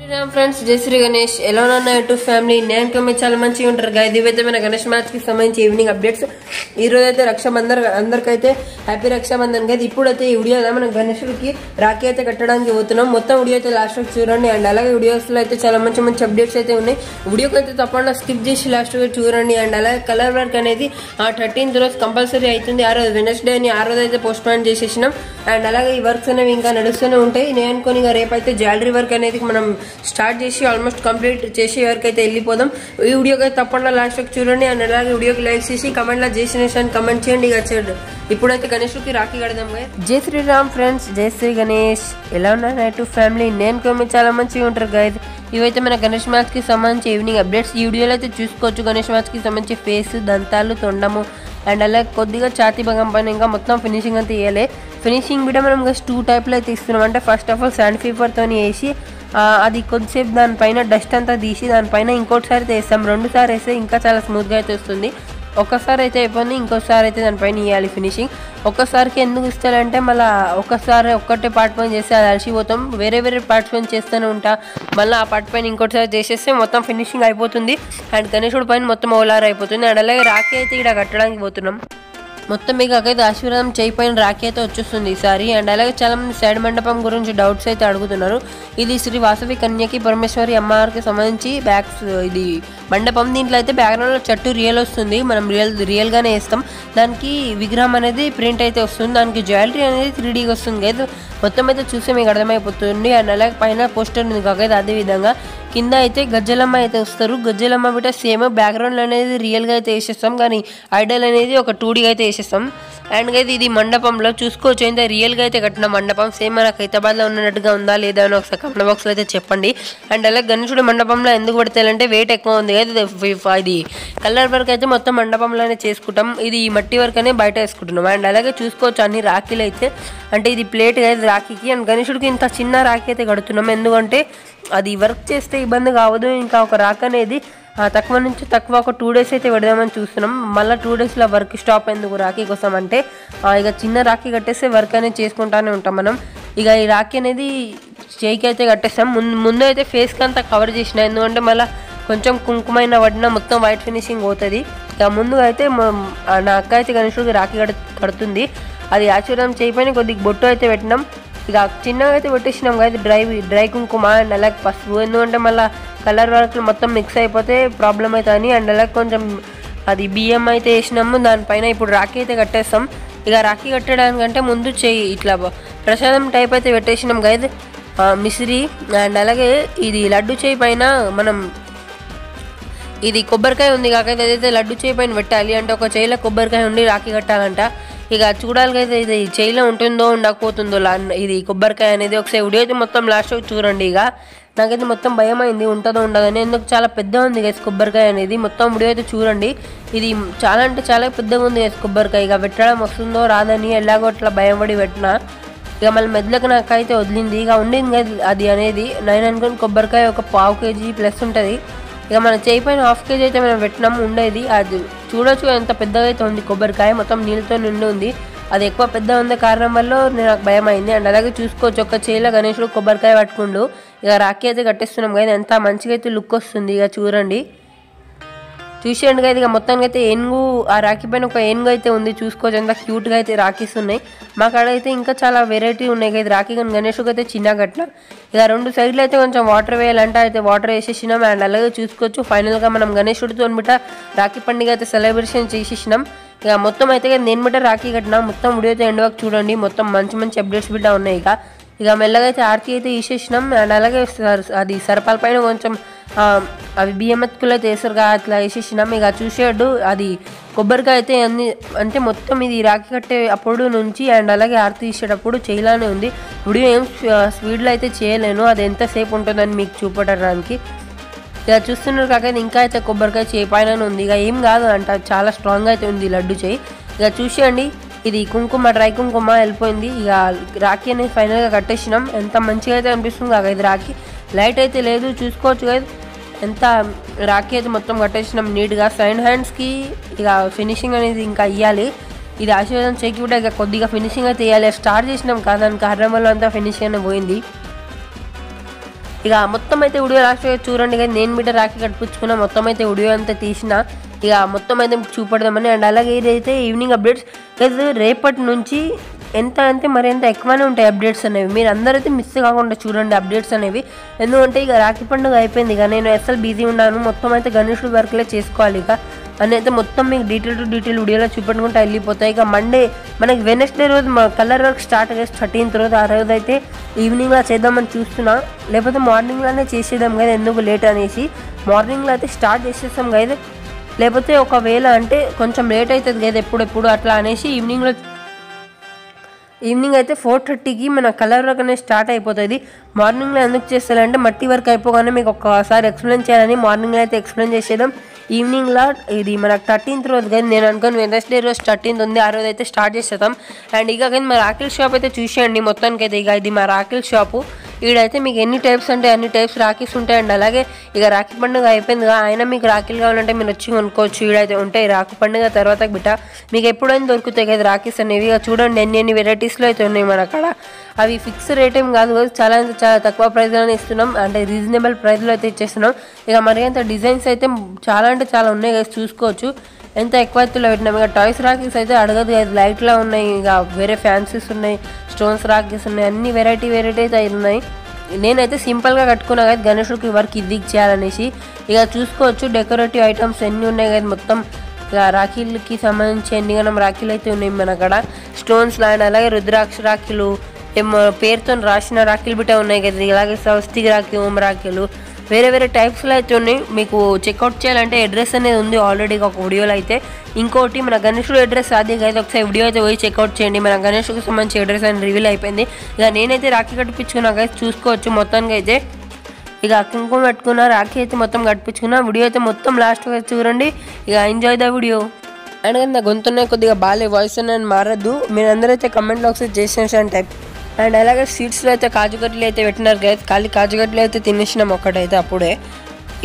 Sriram friends, జై శ్రీ గణేష్. ఎలా ఉన్నా యూట్యూబ్ ఫ్యామిలీ, నేను మీరు చాలా మంచిగా ఉంటారు గా. ఇవైతే మన గణేష్ మ్యాచ్ కి సంబంధించి ఈవినింగ్ అప్డేట్స్. ఈ రోజు అయితే రక్షాబంధన్ అందరికైతే హ్యాపీ రక్షాబంధన్ కదా. ఇప్పుడైతే ఈ వీడియో మనం గణేశుడికి రాఖీ అయితే కట్టడానికి పోతున్నాం. మొత్తం వీడియో అయితే లాస్ట్ వరకు చూడండి. అండ్ అలాగే వీడియోస్ లో అయితే చాలా మంచి మంచి అప్డేట్స్ అయితే ఉన్నాయి. వీడియోకి అయితే తప్పకుండా స్కిప్ చేసి లాస్ట్ వరకు చూడండి. అండ్ అలాగే కలర్ వర్క్ అనేది 13th రోజు కంపల్సరీ అవుతుంది. ఆ రోజు వెనస్డే అని ఆ రోజు అయితే పోస్ట్ పోన్ చేసేసినాం. అండ్ అలాగే ఈ వర్క్స్ అనేవి ఇంకా నడుస్తూనే ఉంటాయి. నేను అనుకోని రేపు అయితే జ్యువెలరీ వర్క్ అనేది మనం స్టార్ట్ చేసి ఆల్మోస్ట్ కంప్లీట్ చేసి వరకు అయితే వెళ్ళిపోదాం. ఈ వీడియోకి అయితే తప్పకుండా లాస్ట్ వరకు చూడండి. అండ్ అలాగే వీడియోకి లైక్ చేసి కమెంట్ లో జై శ్రీగణేష్ అని కమెంట్ చేయండి. ఇక వచ్చాడు ఇప్పుడైతే గణేష్కి రాఖీ కడదాం. జై శ్రీరామ్ ఫ్రెండ్స్, జై శ్రీ గణేష్. ఎలా ఉన్నారు నైట్ ఫ్యామిలీ? నేను మీరు చాలా మంచిగా ఉంటారు గైజ్. ఇవైతే మన గణేష్ మ్యాచ్ కి సంబంధించి ఈవినింగ్ అప్డేట్స్. ఈ వీడియోలో అయితే చూసుకోవచ్చు. గణేష్ మ్యాచ్ కి సంబంధించి ఫేస్, దంతాలు, తొండము అండ్ అలాగే కొద్దిగా ఛాతీ భాగం పైన ఇంకా మొత్తం ఫినిషింగ్ అంతా ఇవ్వాలి. ఫినిషింగ్ కూడా మనం 2 టైప్లో అయితే ఇస్తున్నాం. అంటే ఫస్ట్ ఆఫ్ ఆల్ శాండ్ పేపర్తో వేసి అది కొద్దిసేపు దానిపైన డస్ట్ అంతా తీసి దానిపైన ఇంకోటిసారి అయితే వేస్తాం. 2 సార్లు వేస్తే ఇంకా చాలా స్మూత్గా అయితే వస్తుంది. ఒక్కసారి అయితే అయిపోయింది, ఇంకోసారి అయితే దానిపైన ఇవ్వాలి ఫినిషింగ్. ఒక్కసారికి ఎందుకు ఇస్తారంటే మళ్ళీ ఒక్కసారి ఒక్కటే పార్ట్ పైన చేస్తే అది అలసిపోతాం. వేరే వేరే పార్ట్స్ పైన చేస్తూనే ఉంటా. మళ్ళీ ఆ పార్ట్ పైన ఇంకోటిసారి చేసేస్తే మొత్తం ఫినిషింగ్ అయిపోతుంది. అండ్ గణేశుడి పైన మొత్తం ఓలార్ అయిపోతుంది. అండ్ అలాగే రాఖీ అయితే ఇక్కడ కట్టడానికి పోతున్నాం. మొత్తం మీకు అయితే ఆశీర్వాదం చేయి పైన రాఖీ అయితే వచ్చేస్తుంది ఈసారి. అండ్ అలాగే చాలా మంది సైడ్ మండపం గురించి డౌట్స్ అయితే అడుగుతున్నారు. ఇది శ్రీ వాసవి కన్యకి పరమేశ్వరి అమ్మవారికి సంబంధించి ఇది మండపం. దీంట్లో అయితే బ్యాక్గ్రౌండ్లో చెట్టు రియల్ వస్తుంది. మనం రియల్గానే వేస్తాం. దానికి విగ్రహం అనేది ప్రింట్ అయితే వస్తుంది. దానికి జ్యువెలరీ అనేది 3Dగా వస్తుంది కదా. మొత్తం అయితే చూస్తే మీకు అర్థమైపోతుంది. అండ్ అలాగే పైన పోస్టర్ ఉంది కాకైతే అదే విధంగా కింద అయితే గజ్జలమ్మ అయితే వస్తారు. గజ్జలమ్మ బిట్ట సేమ్ బ్యాక్గ్రౌండ్ అనేది రియల్గా అయితే వేసేస్తాం, కానీ ఐడల్ అనేది ఒక 2Dగా అయితే వేసేస్తాం. అండ్ అయితే ఇది మండపంలో చూసుకోవచ్చు. అయితే రియల్గా అయితే కట్టిన మండపం సేమ్ మన హైదరాబాద్లో ఉన్నట్టుగా ఉందా లేదా అని ఒకసారి కమెంట్ బాక్స్లో అయితే చెప్పండి. అండ్ అలాగే గణేశుడి మండపంలో ఎందుకు పడతాయంటే వెయిట్ ఎక్కువ ఉంది కదా. ఇది కలర్ వర్క్ అయితే మొత్తం మండపంలోనే చేసుకుంటాం. ఇది మట్టి వర్క్ అనేది బయట వేసుకుంటున్నాం. అండ్ అలాగే చూసుకోవచ్చు అన్ని రాఖీలు అయితే, అంటే ఇది ప్లేట్ కదా రాఖీకి. అండ్ గణేశుడికి ఇంత చిన్న రాఖీ అయితే కడుతున్నాం. ఎందుకంటే అది వర్క్ చేస్తే ఇబ్బంది కావద్దు. ఇంకా ఒక రాఖీ అనేది తక్కువ నుంచి తక్కువ ఒక 2 days అయితే పెడదామని చూస్తున్నాం. మళ్ళీ 2 daysలో వర్క్ స్టాప్ ఎందుకు రాఖీ కోసం అంటే ఇక చిన్న రాఖీ కట్టేస్తే వర్క్ అనేది చేసుకుంటానే ఉంటాం మనం. ఇక ఈ రాఖీ అనేది చేయికి అయితే కట్టేస్తాం. ముందు అయితే ఫేస్కి అంతా కవర్ చేసిన, ఎందుకంటే మళ్ళీ కొంచెం కుంకుమైన పడిన మొత్తం వైట్ ఫినిషింగ్ అవుతుంది. ఇక ముందు అయితే నా అక్క అయితే గణేశుడికి రాఖీ కడుతుంది. అది ఆశీర్వాదం చేయిపోయిన కొద్దిగా బొట్టు అయితే పెట్టినాం. ఇక చిన్నగా అయితే పెట్టేసినాం కదా డ్రై కుంకుమ అండ్ అలాగే పసుపు. ఎందుకంటే మళ్ళీ కలర్ వర్క్ మొత్తం మిక్స్ అయిపోతే ప్రాబ్లం అవుతుంది. అండ్ అలాగే కొంచెం అది బియ్యం అయితే వేసినాము. దానిపైన ఇప్పుడు రాఖీ అయితే కట్టేస్తాం. ఇక రాఖీ కట్టడానికంటే ముందు చెయ్యి ఇట్లా ప్రసాదం టైప్ అయితే పెట్టేసినాం కదా మిశ్రీ. అండ్ అలాగే ఇది లడ్డు చేయి పైన మనం ఇది కొబ్బరికాయ ఉంది కాకైతే అదైతే లడ్డు చేయి పైన పెట్టాలి. అంటే ఒక చేయిలో కొబ్బరికాయ ఉండి రాఖీ కట్టాలంట. ఇక చూడాలికైతే ఇది చేయిలో ఉంటుందో ఉండకపోతుందో ఇది కొబ్బరికాయ అనేది. ఒకసారి వీడియో అయితే మొత్తం లాస్ట్ చూడండి. ఇక నాకైతే మొత్తం భయం అయింది ఉంటుందో ఉండదని. ఎందుకు చాలా పెద్ద ఉంది గైస్ కొబ్బరికాయ అనేది. మొత్తం వీడియో అయితే చూడండి. ఇది చాలా అంటే చాలా పెద్దగా ఉంది గైస్ కొబ్బరికాయ. ఇక పెట్టడం వస్తుందో రాదని ఎలాగో అట్లా భయపడి పెట్టినా. ఇక మళ్ళీ మెదలకు నాకు అయితే వదిలింది. ఇక ఉండింది కదా అది అనేది. నేను అనుకుని కొబ్బరికాయ ఒక 1/2 kg ప్లస్ ఉంటుంది. ఇక మన చేయి పైన 1/2 kg అయితే మనం పెట్టినాము ఉండేది. అది చూడొచ్చు ఎంత పెద్దగా అయితే ఉంది కొబ్బరికాయ. మొత్తం నీళ్ళతో నిండి ఉంది. అది ఎక్కువ పెద్ద ఉంది కారణం వల్ల నాకు భయం అయింది. అండ్ అలాగే చూసుకోవచ్చు ఒక చేయిలో గణేశుడు కొబ్బరికాయ పట్టుకుండు. ఇక రాఖీ అయితే కట్టేస్తున్నాం కదా. ఎంత మంచిగా అయితే లుక్ వస్తుంది. ఇక చూడండి చూసేయండి కదా. ఇక మొత్తానికి అయితే ఏనుగు ఆ రాఖీ పైన ఒక ఏనుగు అయితే ఉంది. చూసుకోవచ్చు ఎంత క్యూట్గా అయితే రాఖీస్ ఉన్నాయి. మా కాడ అయితే ఇంకా చాలా వెరైటీ ఉన్నాయి కదా రాఖీ. కానీ గణేష్కి అయితే చిన్న కట్టిన. ఇక 2 సైడ్లు అయితే కొంచెం వాటర్ వేయాలంటే అయితే వాటర్ వేసేసినాం. అండ్ అలాగే చూసుకోవచ్చు ఫైనల్గా మనం గణేశుడితో బిట్ట రాఖీ పండుగ అయితే సెలబ్రేషన్ చేసేసినాం. ఇక మొత్తం అయితే నేను బిట్ట రాఖీ కట్టినా. మొత్తం వీడియో అయితే ఎండ్ వరకు చూడండి. మొత్తం మంచి మంచి అప్డేట్స్ బిట్ట ఉన్నాయి. ఇక మెల్లగా అయితే ఆర్తి అయితే తీసేసినాం. అండ్ అలాగే అది సరపాల పైన కొంచెం అవి బియ్యం ఎత్తుకులు అయితే వేసారు కదా అట్లా వేసేసినాం. ఇక చూసేడు అది కొబ్బరికాయ అయితే అన్ని అంటే మొత్తం ఇది రాఖీ కట్టే అప్పుడు నుంచి అండ్ అలాగే ఆర్తి తీసేటప్పుడు చేయలానే ఉంది. వీడియో ఏం స్పీడ్లో అయితే చేయలేను, అది ఎంతసేపు ఉంటుందని మీకు చూపడానికి. ఇక చూస్తున్నారు కాకైతే ఇంకా అయితే కొబ్బరికాయ చేయి పైన ఉంది. ఇక ఏం కాదు అంట, చాలా స్ట్రాంగ్ అయితే ఉంది లడ్డు చేయి. ఇక చూసేయండి ఇది కుంకుమ డ్రై కుంకుమ వెళ్ళిపోయింది. ఇక రాఖీ అనేది ఫైనల్గా కట్టేసినాం. ఎంత మంచిగా అయితే అనిపిస్తుంది కాక ఇది రాఖీ. లైట్ అయితే లేదు చూసుకోవచ్చు కదా. ఎంత రాఖీ అయితే మొత్తం కట్టేసినాం నీట్గా. సైడ్ హ్యాండ్స్కి ఇక ఫినిషింగ్ అనేది ఇంకా ఇవ్వాలి. ఇది ఆశీర్వాదం చేకి కూడా ఇక కొద్దిగా ఫినిషింగ్ అయితే ఇవ్వాలి. స్టార్ట్ చేసినాం కదా దానికి కారణం వల్ల అంతా ఫినిషింగ్ అనేది పోయింది. ఇక మొత్తం అయితే వీడియో లాస్ట్ చూడండి కదా, నేను బిడ్డ రాఖీ కట్టించుకున్నా, మొత్తం అయితే వీడియో అంతా తీసిన, ఇక మొత్తం అయితే చూపెడదామని. అండ్ అలాగే ఇదైతే ఈవినింగ్ అప్డేట్స్ కదా, రేపటి నుంచి ఎంత అంటే మరి ఎంత ఎక్కువనే ఉంటాయి అప్డేట్స్ అనేవి. మీరు అందరైతే మిస్ కాకుండా చూడండి అప్డేట్స్ అనేవి. ఎందుకంటే ఇక రాఖీ పండుగ అయిపోయింది, ఇక నేను అసలు బిజీ ఉన్నాను, మొత్తం అయితే గణేశుడి వర్క్లే చేసుకోవాలి ఇక అని అయితే మొత్తం మీకు డీటెయిల్ టు డీటెయిల్ వీడియోలో చూపెట్టుకుంటూ వెళ్ళిపోతాయి. ఇక మండే మనకి వెనస్డే రోజు కలర్ వర్క్ స్టార్ట్ అయ్యేసి 13th రోజు, ఆ రోజు అయితే ఈవినింగ్లో చేద్దామని చూస్తున్నా, లేకపోతే మార్నింగ్లోనే చేసేద్దాం కదా, ఎందుకు లేట్ అనేసి మార్నింగ్లో అయితే స్టార్ట్ చేసేస్తాం కదా, లేకపోతే ఒకవేళ అంటే కొంచెం లేట్ అవుతుంది కదా ఎప్పుడెప్పుడు అట్లా అనేసి ఈవినింగ్ అయితే 4:30కి మన కలర్ వర్క్ అనేది స్టార్ట్ అయిపోతుంది. మార్నింగ్లో ఎందుకు చేస్తారంటే మట్టి వర్క్ అయిపోగానే మీకు ఒక్కసారి ఎక్స్ప్లెయిన్ చేయాలని మార్నింగ్లో అయితే ఎక్స్ప్లెయిన్ చేసేద్దాం. ఈవినింగ్లో ఇది మనకు 13th రోజు కానీ నేను అనుకోని వెనస్డే రోజు 13th ఉంది, ఆ రోజు అయితే స్టార్ట్ చేసేద్దాం. అండ్ ఇక కానీ మా రాఖీల్ షాప్ అయితే చూసేయండి మొత్తానికి అయితే. ఇక ఇది మా రాఖీల్ షాపు, ఈడైతే మీకు ఎన్ని టైప్స్ అంటే అన్ని టైప్స్ రాఖీస్ ఉంటాయి. అండ్ అలాగే ఇక రాఖీ పండుగ అయిపోయింది కదా, ఆయన మీకు రాఖీలు కావాలంటే మీరు వచ్చి కొనుక్కోవచ్చు. ఈడైతే ఉంటాయి రాఖీ పండుగ తర్వాత బిట్ట మీకు ఎప్పుడైనా దొరుకుతాయి కదా రాఖీస్ అనేవి. ఇక చూడండి ఎన్ని వెరైటీస్లో అయితే ఉన్నాయి మన అక్కడ. అవి ఫిక్స్ రేట్ ఏం కాదు కదా, చాలా తక్కువ ప్రైస్లోనే ఇస్తున్నాం, అంటే రీజనబుల్ ప్రైస్లో అయితే ఇచ్చేస్తున్నాం. ఇక మరి అంత డిజైన్స్ అయితే చాలా అంటే చాలా ఉన్నాయి కదా, చూసుకోవచ్చు ఎంత ఎక్కువ ఎత్తులో పెట్టినాం. ఇక టాయ్స్ రాఖీస్ అయితే అడగదు కదా, లైట్లో ఉన్నాయి, ఇక వేరే ఫ్యాన్సీస్ ఉన్నాయి, స్టోన్స్ రాఖీస్ ఉన్నాయి, అన్ని వెరైటీ అయితే ఉన్నాయి. నేనైతే సింపుల్గా కట్టుకున్నా కదా గణేశుడికి వర్క్ ఇది చేయాలనేసి. ఇక చూసుకోవచ్చు డెకరేటివ్ ఐటమ్స్ ఎన్ని ఉన్నాయి కదా, మొత్తం ఇక రాఖీలకి సంబంధించి ఎన్ని గణం రాఖీలు అయితే ఉన్నాయి మన అక్కడ. స్టోన్స్ అండ్ అలాగే రుద్రాక్ష రాఖీలు, ఏమో పేరుతో రాసిన రాఖీలు బిట్ట ఉన్నాయి కదా, ఇలాగే స్వస్తిక్ రాఖీ, ఓం రాఖీలు, వేరే టైప్స్లో అయితే ఉన్నాయి. మీకు చెక్అవుట్ చేయాలంటే అడ్రస్ అనేది ఉంది ఆల్రెడీ ఒక వీడియోలో అయితే. ఇంకోటి మన గణేశుడు అడ్రస్ అది అయితే ఒకసారి వీడియో అయితే పోయి చెక్అవుట్ చేయండి. మన గణేశుడికి సంబంధించి అడ్రస్ అని రివీల్ అయిపోయింది. ఇక నేనైతే రాఖీ కట్టించుకున్నా అయితే చూసుకోవచ్చు మొత్తానికి అయితే. ఇక కుంకుమ పెట్టుకున్న రాఖీ అయితే మొత్తం కట్టించుకున్నా. వీడియో అయితే మొత్తం లాస్ట్ చూడండి, ఇక ఎంజాయ్ ద వీడియో. అండ్ కానీ నా గొంతునే కొద్దిగా బాగాలే, వాయిస్ అని మారద్దు. మీరు అందరైతే కమెంట్లో ఒకసారి చేసేసాను టైప్. అండ్ అలాగే స్వీట్స్లో అయితే కాజుగడ్డలు అయితే పెట్టినారు కదా, ఖాళీ కాజుగడ్డలు అయితే తినేసినాం ఒక్కటైతే అప్పుడే.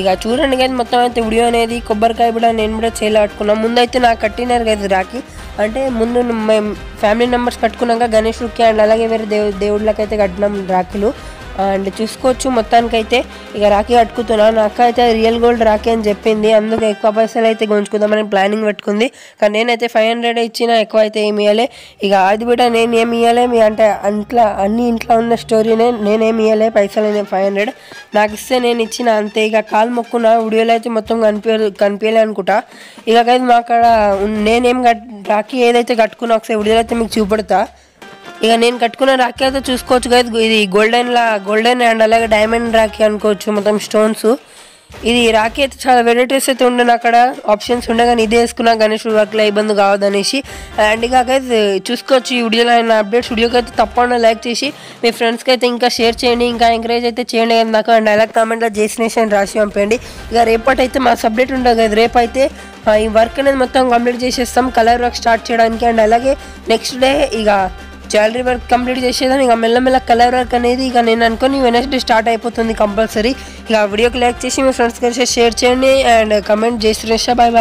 ఇక చూడండి కదా మొత్తం అయితే వీడియో అనేది. కొబ్బరికాయ కూడా నేను కూడా చేలో కట్టుకున్నాను. ముందైతే నాకు కట్టినారు కదా రాఖీ, అంటే ముందు మేము ఫ్యామిలీ మెంబర్స్ కట్టుకున్నాక గణేశుడికి అండ్ అలాగే వేరే దేవుళ్ళకి అయితే కట్టినాం రాఖీలు. అండ్ చూసుకోవచ్చు మొత్తానికైతే ఇక రాఖీ కట్టుకుతున్నాను. నాకు అయితే రియల్ గోల్డ్ రాఖీ అని చెప్పింది, అందుకే ఎక్కువ పైసలు అయితే గుంజుకుందామని ప్లానింగ్ పెట్టుకుంది. కానీ నేనైతే 500 ఇచ్చిన, ఎక్కువ అయితే ఏమి ఇవ్వలే. ఇక అది కూడా నేను ఏమి ఇవ్వలే, మీ అంటే ఇంట్లో ఉన్న స్టోరీనే నేనేమి ఇవ్వలే, పైసలు 500 నాకు ఇస్తే నేను ఇచ్చిన అంతే. ఇక కాలు మొక్కున వీడియోలో అయితే మొత్తం కనిపించలే అనుకుంటా. ఇక అయితే మా అక్కడ నేనేం రాఖీ ఏదైతే కట్టుకున్నా ఒకసారి వీడియోలో అయితే మీకు చూపెడతా. ఇక నేను కట్టుకున్న రాఖీ అయితే చూసుకోవచ్చు కదా, ఇది గోల్డెన్ అండ్ అలాగే డైమండ్ రాఖీ అనుకోవచ్చు, మొత్తం స్టోన్స్. ఇది రాఖీ అయితే చాలా వెరైటీస్ అయితే ఉండను, అక్కడ ఆప్షన్స్ ఉండే, కానీ ఇదే వేసుకున్నా గణేశుడి వర్క్లో ఇబ్బంది కావద్దనేసి. అండ్ ఇక అయితే చూసుకోవచ్చు ఈ వీడియోలో అయిన అప్డేట్స్. వీడియోకి అయితే తప్పకుండా లైక్ చేసి మీ ఫ్రెండ్స్కి అయితే ఇంకా షేర్ చేయండి, ఇంకా ఎంకరేజ్ అయితే చేయండి కదా నాకు. అండ్ అలాగే కామెంట్లో జేసినేషన్ రాసి పంపండి. ఇక రేపటైతే మా సబ్జెక్ట్ ఉంటుంది కదా, రేపైతే ఈ వర్క్ అనేది మొత్తం కంప్లీట్ చేసేస్తాం, కలర్ వర్క్ స్టార్ట్ చేయడానికి. అండ్ అలాగే నెక్స్ట్ డే ఇక జ్యువెలరీ వర్క్ కంప్లీట్ చేసేదాన్ని. ఇక మెల్లమెల్ల కలర్ వర్క్ అనేది ఇక నేను అనుకుని వెనస్డే స్టార్ట్ అయిపోతుంది కంపల్సరీ. ఇక వీడియోకి లైక్ చేసి మీ ఫ్రెండ్స్కి షేర్ చేయండి అండ్ కమెంట్ చేసి బాయ్ బాయ్.